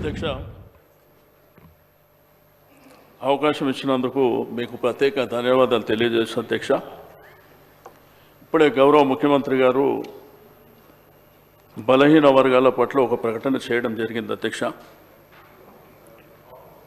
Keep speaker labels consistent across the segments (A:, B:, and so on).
A: అధ్యక్ష, అవకాశం ఇచ్చినందుకు మీకు ప్రత్యేక ధన్యవాదాలు తెలియజేస్తాను అధ్యక్ష. ఇప్పుడే గౌరవ ముఖ్యమంత్రి గారు బలహీన వర్గాల పట్ల ఒక ప్రకటన చేయడం జరిగింది అధ్యక్ష.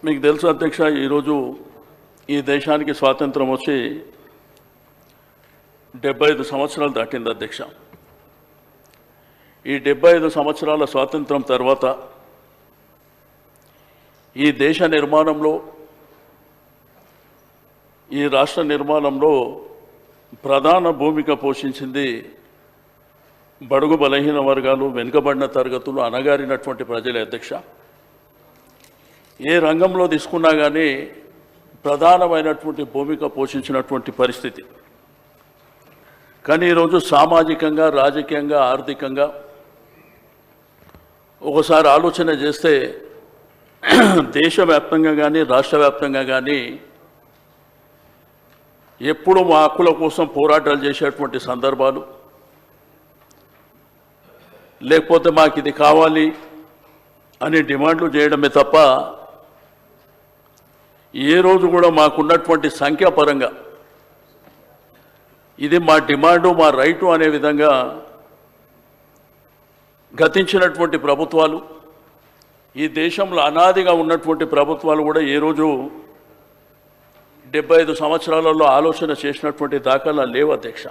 A: మీకు తెలుసు అధ్యక్ష, ఈరోజు ఈ దేశానికి స్వాతంత్రం వచ్చి 75 సంవత్సరాలు దాటింది అధ్యక్ష. ఈ 75 సంవత్సరాల స్వాతంత్రం తర్వాత ఈ దేశ నిర్మాణంలో, ఈ రాష్ట్ర నిర్మాణంలో ప్రధాన భూమిక పోషించింది బడుగు బలహీన వర్గాలు, వెనుకబడిన తరగతులు, అణగారినటువంటి ప్రజలే అధ్యక్ష. ఏ రంగంలో తీసుకున్నా కానీ ప్రధానమైనటువంటి భూమిక పోషించినటువంటి పరిస్థితి. కానీ ఈరోజు సామాజికంగా, రాజకీయంగా, ఆర్థికంగా ఒకసారి ఆలోచన చేస్తే దేశవ్యాప్తంగా కానీ రాష్ట్ర వ్యాప్తంగా కానీ ఎప్పుడు మా హక్కుల కోసం పోరాటాలు చేసేటువంటి సందర్భాలు, లేకపోతే మాకు ఇది కావాలి అని డిమాండ్లు చేయడమే తప్ప ఏ రోజు కూడా మాకున్నటువంటి సంఖ్యాపరంగా ఇది మా డిమాండు, మా రైటు అనే విధంగా గతించినటువంటి ప్రభుత్వాలు, ఈ దేశంలో అనాదిగా ఉన్నటువంటి ప్రభుత్వాలు కూడా ఏ రోజు 75 సంవత్సరాలలో ఆలోచన చేసినటువంటి దాఖలా లేవు అధ్యక్ష.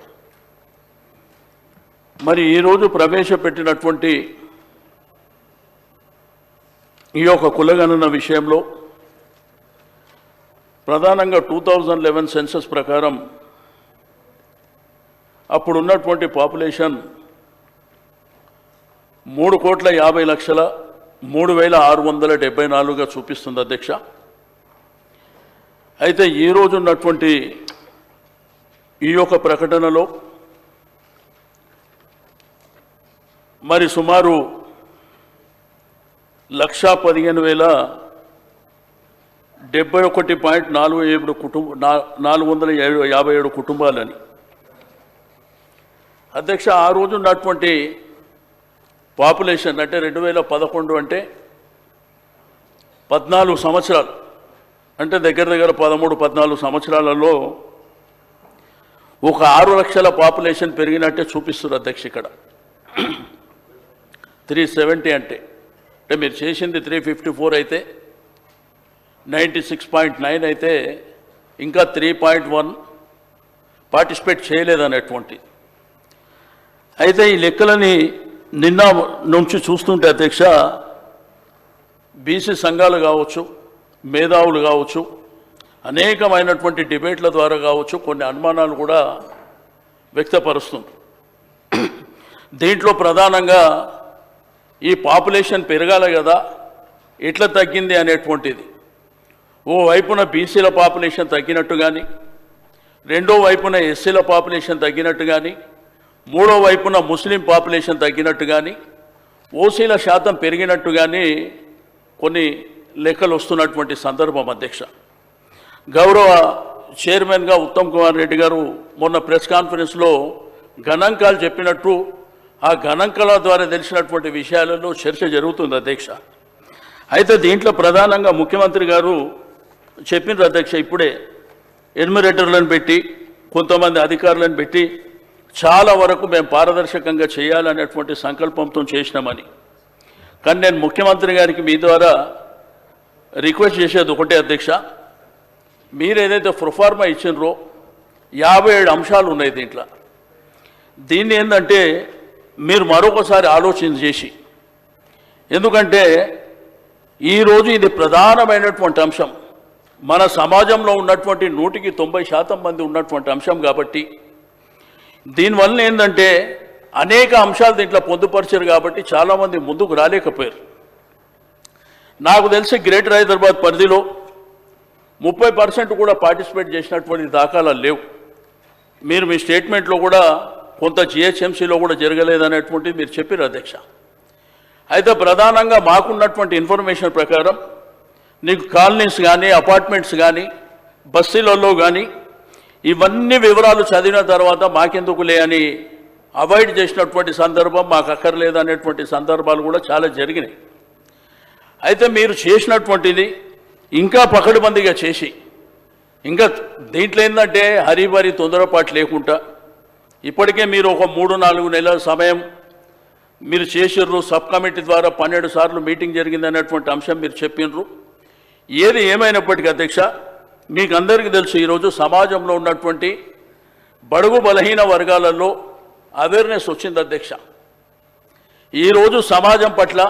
A: మరి ఈరోజు ప్రవేశపెట్టినటువంటి ఈ యొక్క కులగణన విషయంలో ప్రధానంగా 2011 సెన్సస్ ప్రకారం అప్పుడున్నటువంటి పాపులేషన్ 3,50,03,674గా చూపిస్తుంది అధ్యక్ష. అయితే ఈరోజు ఉన్నటువంటి ఈ యొక్క ప్రకటనలో మరి సుమారు 1,71.47 కుటుంబాలని అధ్యక్ష. ఆ రోజు ఉన్నటువంటి పాపులేషన్ అంటే 2011 అంటే 14 సంవత్సరాలు, అంటే దగ్గర 13-14 సంవత్సరాలలో ఒక 6 లక్షల పాపులేషన్ పెరిగినట్టే చూపిస్తున్నారు అధ్యక్ష. ఇక్కడ 370 అంటే మీరు చేసింది 354 అయితే 96.9 అయితే ఇంకా 3.1 పార్టిసిపేట్ చేయలేదనేటువంటి. అయితే ఈ లెక్కలని నిన్న నుంచి చూస్తుంటే అధ్యక్ష, బీసీ సంఘాలు కావచ్చు, మేధావులు కావచ్చు, అనేకమైనటువంటి డిబేట్ల ద్వారా కావచ్చు కొన్ని అనుమానాలు కూడా వ్యక్తపరుస్తుంది. దీంట్లో ప్రధానంగా ఈ పాపులేషన్ పెరగాలి కదా, ఎట్లా తగ్గింది అనేటువంటిది. ఓ వైపున బీసీల పాపులేషన్ తగ్గినట్టు కానీ, రెండో వైపున ఎస్సీల పాపులేషన్ తగ్గినట్టు కానీ, మూడో వైపున ముస్లిం పాపులేషన్ తగ్గినట్టు కానీ, ఓసీల శాతం పెరిగినట్టు కానీ కొన్ని లెక్కలు వస్తున్నటువంటి సందర్భం అధ్యక్ష. గౌరవ చైర్మన్గా ఉత్తమ్ కుమార్ రెడ్డి గారు మొన్న ప్రెస్ కాన్ఫరెన్స్లో గణాంకాలు చెప్పినట్టు ఆ గణాంకాల ద్వారా తెలిసినటువంటి విషయాలలో చర్చ జరుగుతుంది అధ్యక్ష. అయితే దీంట్లో ప్రధానంగా ముఖ్యమంత్రి గారు చెప్పినారు అధ్యక్ష, ఇప్పుడే ఎన్యూమరేటర్లను పెట్టి కొంతమంది అధికారులను పెట్టి చాలా వరకు మేము పారదర్శకంగా చేయాలనేటువంటి సంకల్పంతో చేసినామని. కానీ నేను ముఖ్యమంత్రి గారికి మీ ద్వారా రిక్వెస్ట్ చేసేది ఒకటే అధ్యక్ష, మీరు ఏదైతే ప్రొఫార్మా ఇచ్చినారో 57 అంశాలు ఉన్నాయి దీంట్లో. దీన్ని ఏంటంటే మీరు మరొకసారి ఆలోచన చేసి, ఎందుకంటే ఈరోజు ఇది ప్రధానమైనటువంటి అంశం, మన సమాజంలో ఉన్నటువంటి 100% మంది ఉన్నటువంటి అంశం కాబట్టి దీనివల్ల ఏంటంటే అనేక అంశాలు దీంట్లో పొందుపరిచారు కాబట్టి చాలామంది ముందుకు రాలేకపోయారు. నాకు తెలిసి గ్రేటర్ హైదరాబాద్ పరిధిలో 30% కూడా పార్టిసిపేట్ చేసినటువంటి దాఖలాలు లేవు. మీరు మీ స్టేట్మెంట్లో కూడా కొంత జిహెచ్ఎంసీలో కూడా జరగలేదనేటువంటిది మీరు చెప్పారు అధ్యక్ష. అయితే ప్రధానంగా మాకున్నటువంటి ఇన్ఫర్మేషన్ ప్రకారం నీకు కాలనీస్ కానీ, అపార్ట్మెంట్స్ కానీ, బస్తీలలో కానీ ఇవన్నీ వివరాలు చదివిన తర్వాత మాకెందుకులే అని అవాయిడ్ చేసినటువంటి సందర్భం, మాకు అక్కర్లేదు అనేటువంటి సందర్భాలు కూడా చాలా జరిగినాయి. అయితే మీరు చేసినటువంటిది ఇంకా పకడ్బందీగా చేసి ఇంకా దీంట్లో ఏంటంటే హరిబరి తొందరపాటు లేకుండా ఇప్పటికే మీరు ఒక 3-4 నెలల సమయం మీరు చేసిర్రు. సబ్ కమిటీ ద్వారా 12 సార్లు మీటింగ్ జరిగిందనేటువంటి అంశం మీరు చెప్పినరు. ఏది ఏమైనప్పటికీ అధ్యక్ష, మీకు అందరికీ తెలుసు ఈరోజు సమాజంలో ఉన్నటువంటి బడుగు బలహీన వర్గాలలో అవేర్నెస్ వచ్చింది అధ్యక్ష. ఈరోజు సమాజం పట్ల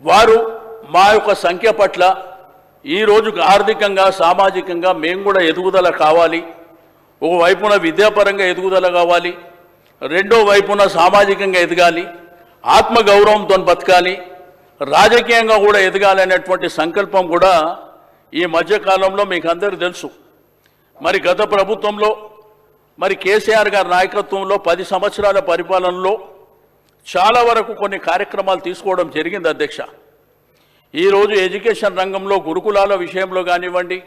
A: వారు మా యొక్క సంఖ్య పట్ల ఈరోజు ఆర్థికంగా సామాజికంగా మేము కూడా ఎదుగుదల కావాలి. ఒకవైపున విద్యాపరంగా ఎదుగుదల కావాలి, రెండో వైపున సామాజికంగా ఎదగాలి, ఆత్మగౌరవంతో బతకాలి, రాజకీయంగా కూడా ఎదగాలి అనేటువంటి సంకల్పం కూడా ఈ మధ్యకాలంలో మీకు అందరికీ తెలుసు. మరి గత ప్రభుత్వంలో మరి కేసీఆర్ గారి నాయకత్వంలో 10 సంవత్సరాల పరిపాలనలో చాలా వరకు కొన్ని కార్యక్రమాలు తీసుకోవడం జరిగింది అధ్యక్ష. ఈరోజు ఎడ్యుకేషన్ రంగంలో గురుకులాల విషయంలో కానివ్వండి,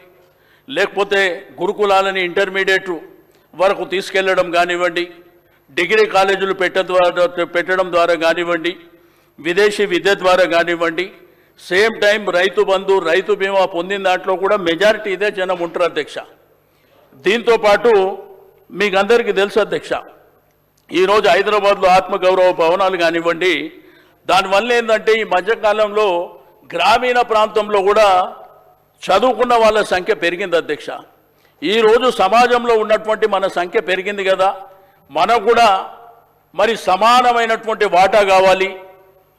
A: లేకపోతే గురుకులాలని ఇంటర్మీడియట్ వరకు తీసుకెళ్లడం కానివ్వండి, డిగ్రీ కాలేజీలు పెట్టడం ద్వారా కానివ్వండి, విదేశీ విద్య ద్వారా కానివ్వండి, సేమ్ టైం రైతు బంధు రైతు బీమా పొందిన దాంట్లో కూడా మెజారిటీ ఇదే జనం ఉంటారు అధ్యక్ష. దీంతోపాటు మీకు అందరికీ తెలుసు అధ్యక్ష, ఈరోజు హైదరాబాద్లో ఆత్మగౌరవ భవనాలు కానివ్వండి, దానివల్ల ఏంటంటే ఈ మధ్యకాలంలో గ్రామీణ ప్రాంతంలో కూడా చదువుకున్న వాళ్ళ సంఖ్య పెరిగింది అధ్యక్ష. ఈరోజు సమాజంలో ఉన్నటువంటి మన సంఖ్య పెరిగింది కదా, మనకు కూడా మరి సమానమైనటువంటి వాటా కావాలి,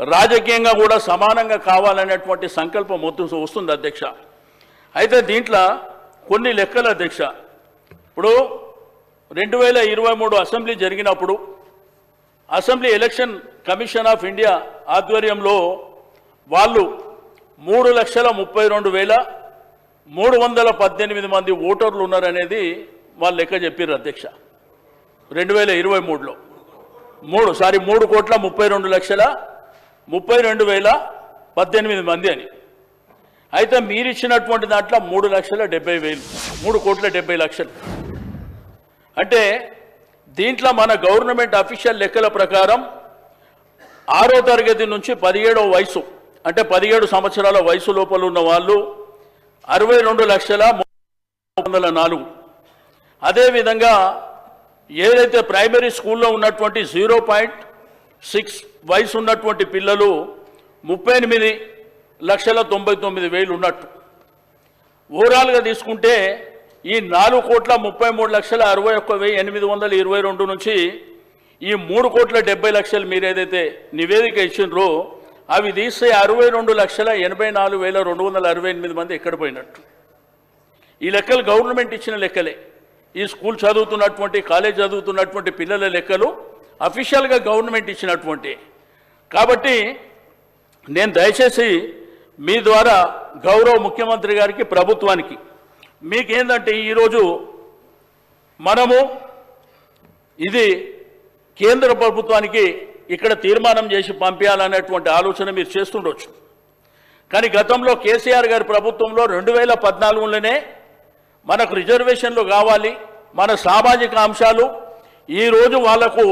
A: రాజకీయంగా కూడా సమానంగా కావాలనేటువంటి సంకల్పం వస్తుంది అధ్యక్ష. అయితే దీంట్లో కొన్ని లెక్కలు అధ్యక్ష. ఇప్పుడు 2023 అసెంబ్లీ జరిగినప్పుడు assembly election commission of India ఆధ్వర్యంలో వాళ్ళు 3,32,318 మంది ఓటర్లు ఉన్నారనేది వాళ్ళు లెక్క చెప్పారు అధ్యక్ష. 2023లో 3,32,32,18 మంది అని. అయితే మీరు ఇచ్చినటువంటి దాంట్లో 3,70,000, 3,70,00,000. అంటే దీంట్లో మన గవర్నమెంట్ అఫీషియల్ లెక్కల ప్రకారం 6వ తరగతి నుంచి 17వ వయసు అంటే 17 సంవత్సరాల వయసు లోపల ఉన్న వాళ్ళు 62,304,000. అదేవిధంగా ఏదైతే ప్రైమరీ స్కూల్లో ఉన్నటువంటి 0.6 వయసు ఉన్నటువంటి పిల్లలు 38,99,000 ఉన్నట్టు. ఓవరాల్గా తీసుకుంటే ఈ 4,33,61,822 నుంచి ఈ 3,70,00,000 మీరు ఏదైతే నివేదిక ఇచ్చిండ్రో అవి తీస్తే 62,84,268 మంది ఎక్కడ పోయినట్టు. ఈ లెక్కలు గవర్నమెంట్ ఇచ్చిన లెక్కలే. ఈ స్కూల్ చదువుతున్నటువంటి కాలేజ్ చదువుతున్నటువంటి పిల్లల లెక్కలు అఫీషియల్గా గవర్నమెంట్ ఇచ్చినటువంటి. కాబట్టి నేను దయచేసి మీ ద్వారా గౌరవ ముఖ్యమంత్రి గారికి ప్రభుత్వానికి మీకేందంటే ఈరోజు మనము ఇది కేంద్ర ప్రభుత్వానికి ఇక్కడ తీర్మానం చేసి పంపించాలనేటువంటి ఆలోచన మీరు చేస్తుండొచ్చు. కానీ గతంలో కేసీఆర్ గారి ప్రభుత్వంలో 2014లోనే మనకు రిజర్వేషన్లు కావాలి, మన సామాజిక అంశాలు ఈరోజు వాళ్లకు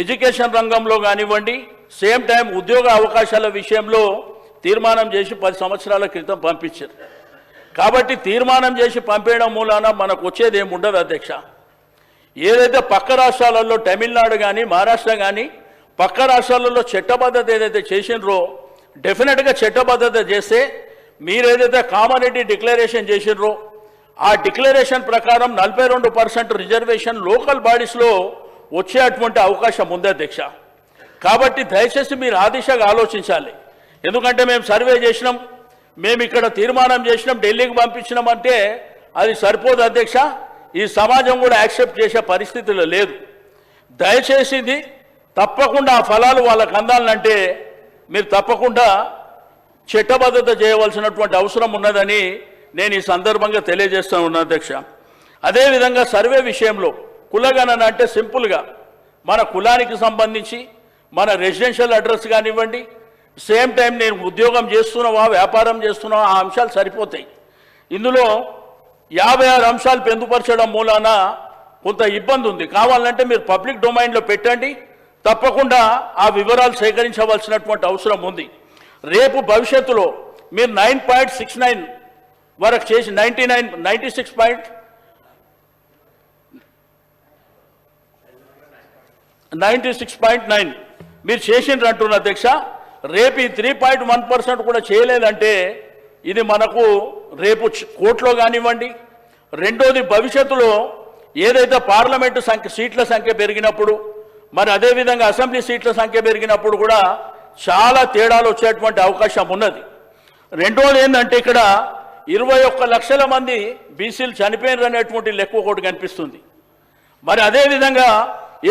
A: ఎడ్యుకేషన్ రంగంలో కానివ్వండి, సేమ్ టైం ఉద్యోగ అవకాశాల విషయంలో తీర్మానం చేసి 10 సంవత్సరాల క్రితం పంపించారు. కాబట్టి తీర్మానం చేసి పంపేయడం మూలాన మనకు వచ్చేది ఏమి ఉండదు అధ్యక్ష. ఏదైతే పక్క రాష్ట్రాలలో తమిళనాడు కానీ మహారాష్ట్ర కానీ పక్క రాష్ట్రాలలో చట్టబద్ధత ఏదైతే చేసినరో డెఫినెట్గా చట్టబద్ధత చేస్తే మీరేదైతే కామనిటీ డిక్లరేషన్ చేసినరో ఆ డిక్లరేషన్ ప్రకారం 42% రిజర్వేషన్ లోకల్ బాడీస్లో వచ్చేటువంటి అవకాశం ఉంది అధ్యక్ష. కాబట్టి దయచేసి మీరు ఆ దిశగా ఆలోచించాలి. ఎందుకంటే మేము సర్వే చేసినాం, మేము ఇక్కడ తీర్మానం చేసినాం, ఢిల్లీకి పంపించినాం అంటే అది సరిపోదు అధ్యక్ష. ఈ సమాజం కూడా యాక్సెప్ట్ చేసే పరిస్థితిలో లేదు. దయచేసి ఇది తప్పకుండా ఆ ఫలాలు వాళ్ళకు అందాలంటే మీరు తప్పకుండా చట్టబద్ధత చేయవలసినటువంటి అవసరం ఉన్నదని నేను ఈ సందర్భంగా తెలియజేస్తూ ఉన్నా అధ్యక్ష. అదేవిధంగా సర్వే విషయంలో కులగణన అంటే సింపుల్గా మన కులానికి సంబంధించి మన రెసిడెన్షియల్ అడ్రస్ కానివ్వండి, సేమ్ టైం నేను ఉద్యోగం చేస్తున్నావా వ్యాపారం చేస్తున్నావా ఆ అంశాలు సరిపోతాయి. ఇందులో 56 అంశాలు పొందుపరచడం మూలాన కొంత ఇబ్బంది ఉంది. కావాలంటే మీరు పబ్లిక్ డొమైన్లో పెట్టండి, తప్పకుండా ఆ వివరాలు సేకరించవలసినటువంటి అవసరం ఉంది. రేపు భవిష్యత్తులో మీరు 9.69 వరకు చేసి 96.9 మీరు చేసిండ్రు అంటున్న అధ్యక్ష. రేపు ఈ 3.1% కూడా చేయలేదంటే ఇది మనకు రేపు కోర్టులో కానివ్వండి. రెండోది, భవిష్యత్తులో ఏదైతే పార్లమెంటు సీట్ల సంఖ్య పెరిగినప్పుడు, మరి అదేవిధంగా అసెంబ్లీ సీట్ల సంఖ్య పెరిగినప్పుడు కూడా చాలా తేడాలు వచ్చేటువంటి అవకాశం ఉన్నది. రెండోది ఏంటంటే ఇక్కడ 21 లక్షల మంది బీసీలు చనిపోయినారు అనేటువంటి లెక్క ఒకటి కనిపిస్తుంది. మరి అదేవిధంగా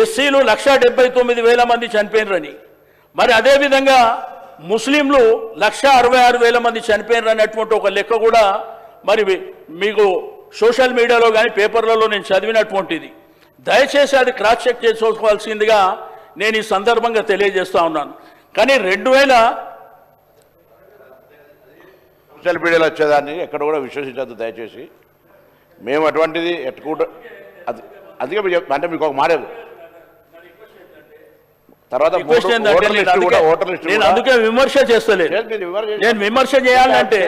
A: ఎస్సీలు 1,79,000 మంది చనిపోయినారని, మరి అదేవిధంగా ముస్లింలు 1,66,000 మంది చనిపోయినారు అనేటువంటి ఒక లెక్క కూడా మరి మీకు సోషల్ మీడియాలో కానీ పేపర్లలో నేను చదివినటువంటిది. దయచేసి అది క్రాస్ చెక్ చేసుకోవాల్సిందిగా నేను ఈ సందర్భంగా తెలియజేస్తా ఉన్నాను. కానీ 2000
B: సోషల్ మీడియాలో వచ్చేదాన్ని ఎక్కడ కూడా విశ్వసించద్దు దయచేసి. మేము అటువంటిది ఎట్టుకుంటూ అందుకే అంటే మీకు ఒక మాట తర్వాత
A: అందుకే విమర్శ చేస్తలేదు. నేను విమర్శ చేయాలంటే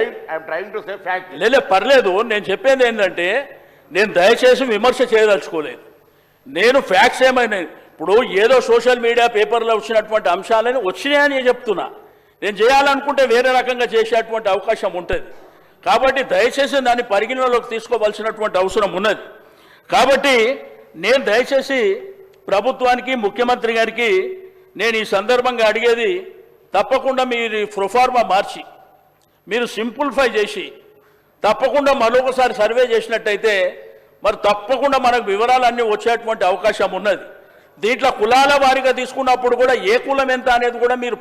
A: లేదా పర్లేదు. నేను చెప్పేది ఏంటంటే నేను దయచేసి విమర్శ చేయదలుచుకోలేదు. నేను ఫ్యాక్ట్స్ ఏమైనా ఇప్పుడు ఏదో సోషల్ మీడియా పేపర్లో వచ్చినటువంటి అంశాలని వచ్చినాయని చెప్తున్నా. నేను చేయాలనుకుంటే వేరే రకంగా చేసేటువంటి అవకాశం ఉంటుంది. కాబట్టి దయచేసి దాన్ని పరిగణలోకి తీసుకోవాల్సినటువంటి అవసరం ఉన్నది. కాబట్టి నేను దయచేసి ప్రభుత్వానికి, ముఖ్యమంత్రి గారికి నేను ఈ సందర్భంగా అడిగేది, తప్పకుండా మీరు ప్రొఫార్మా మార్చి మీరు సింప్లిఫై చేసి తప్పకుండా మరొకసారి సర్వే చేసినట్టయితే మరి తప్పకుండా మనకు వివరాలన్నీ వచ్చేటువంటి అవకాశం ఉన్నది. దీంట్లో కులాల వారీగా తీసుకున్నప్పుడు కూడా ఏ కులం ఎంత అనేది కూడా మీరు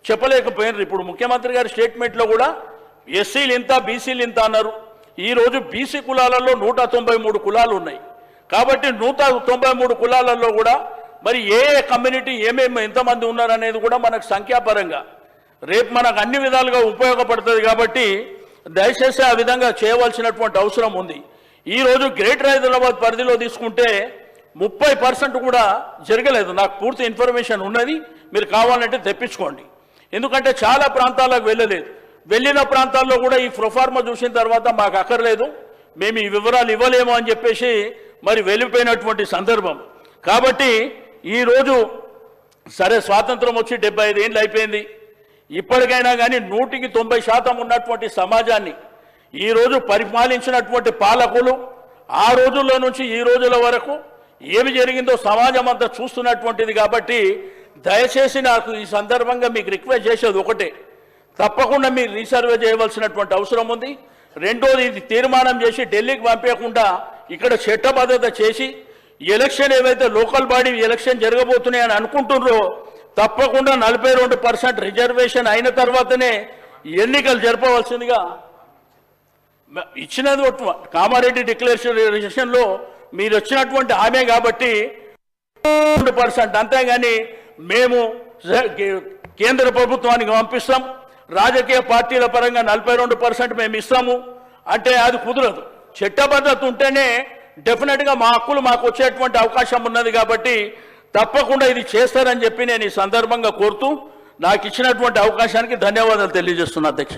A: చెప్పలేకపోయినారు. ఇప్పుడు ముఖ్యమంత్రి గారి స్టేట్మెంట్లో కూడా ఎస్సీలు ఇంత, బీసీలు ఇంత అన్నారు. ఈరోజు బీసీ కులాలలో 193 కులాలు ఉన్నాయి. కాబట్టి 193 కులాలలో కూడా మరి ఏ కమ్యూనిటీ ఏమేమి ఎంతమంది ఉన్నారనేది కూడా మనకు సంఖ్యాపరంగా రేపు మనకు అన్ని విధాలుగా ఉపయోగపడుతుంది. కాబట్టి దయచేసి ఆ విధంగా చేయవలసినటువంటి అవసరం ఉంది. ఈరోజు గ్రేటర్ హైదరాబాద్ పరిధిలో తీసుకుంటే 30% కూడా జరగలేదు. నాకు పూర్తి ఇన్ఫర్మేషన్ ఉన్నది, మీరు కావాలంటే తెప్పించుకోండి. ఎందుకంటే చాలా ప్రాంతాలకు వెళ్ళలేదు. వెళ్ళిన ప్రాంతాల్లో కూడా ఈ ప్రొఫార్మా చూసిన తర్వాత మాకు అక్కర్లేదు, మేము ఈ వివరాలు ఇవ్వలేము అని చెప్పేసి మరి వెళ్ళిపోయినటువంటి సందర్భం. కాబట్టి ఈరోజు సరే స్వాతంత్రం వచ్చి 75 ఏళ్ళు అయిపోయింది. ఇప్పటికైనా కానీ 100% ఉన్నటువంటి సమాజాన్ని ఈరోజు పరిపాలించినటువంటి పాలకులు ఆ రోజుల్లో నుంచి ఈ రోజుల వరకు ఏమి జరిగిందో సమాజం అంతా చూస్తున్నటువంటిది. కాబట్టి దయచేసి నాకు ఈ సందర్భంగా మీకు రిక్వెస్ట్ చేసేది ఒకటే, తప్పకుండా మీరు రీసర్వే చేయవలసినటువంటి అవసరం ఉంది. రెండోది, ఇది తీర్మానం చేసి ఢిల్లీకి పంపించకుండా ఇక్కడ చట్టబద్ధత చేసి ఎలక్షన్ ఏవైతే లోకల్ బాడీ ఎలక్షన్ జరగబోతున్నాయని అనుకుంటున్నారో తప్పకుండా 42% రిజర్వేషన్ అయిన తర్వాతనే ఎన్నికలు జరపవలసిందిగా ఇచ్చినది కామారెడ్డి డిక్లరేషన్లో మీరు వచ్చినటువంటి హామీ. కాబట్టి 2%, అంతేగాని మేము కేంద్ర ప్రభుత్వానికి పంపిస్తాం, రాజకీయ పార్టీల పరంగా 42% మేము ఇస్తాము అంటే అది కుదరదు. చట్టబద్ధత ఉంటేనే డెఫినెట్గా మా హక్కులు మాకు వచ్చేటువంటి అవకాశం ఉన్నది. కాబట్టి తప్పకుండా ఇది చేస్తారని చెప్పి నేను ఈ సందర్భంగా కోరుతూ నాకు ఇచ్చినటువంటి అవకాశానికి ధన్యవాదాలు తెలియజేస్తున్నా అధ్యక్ష.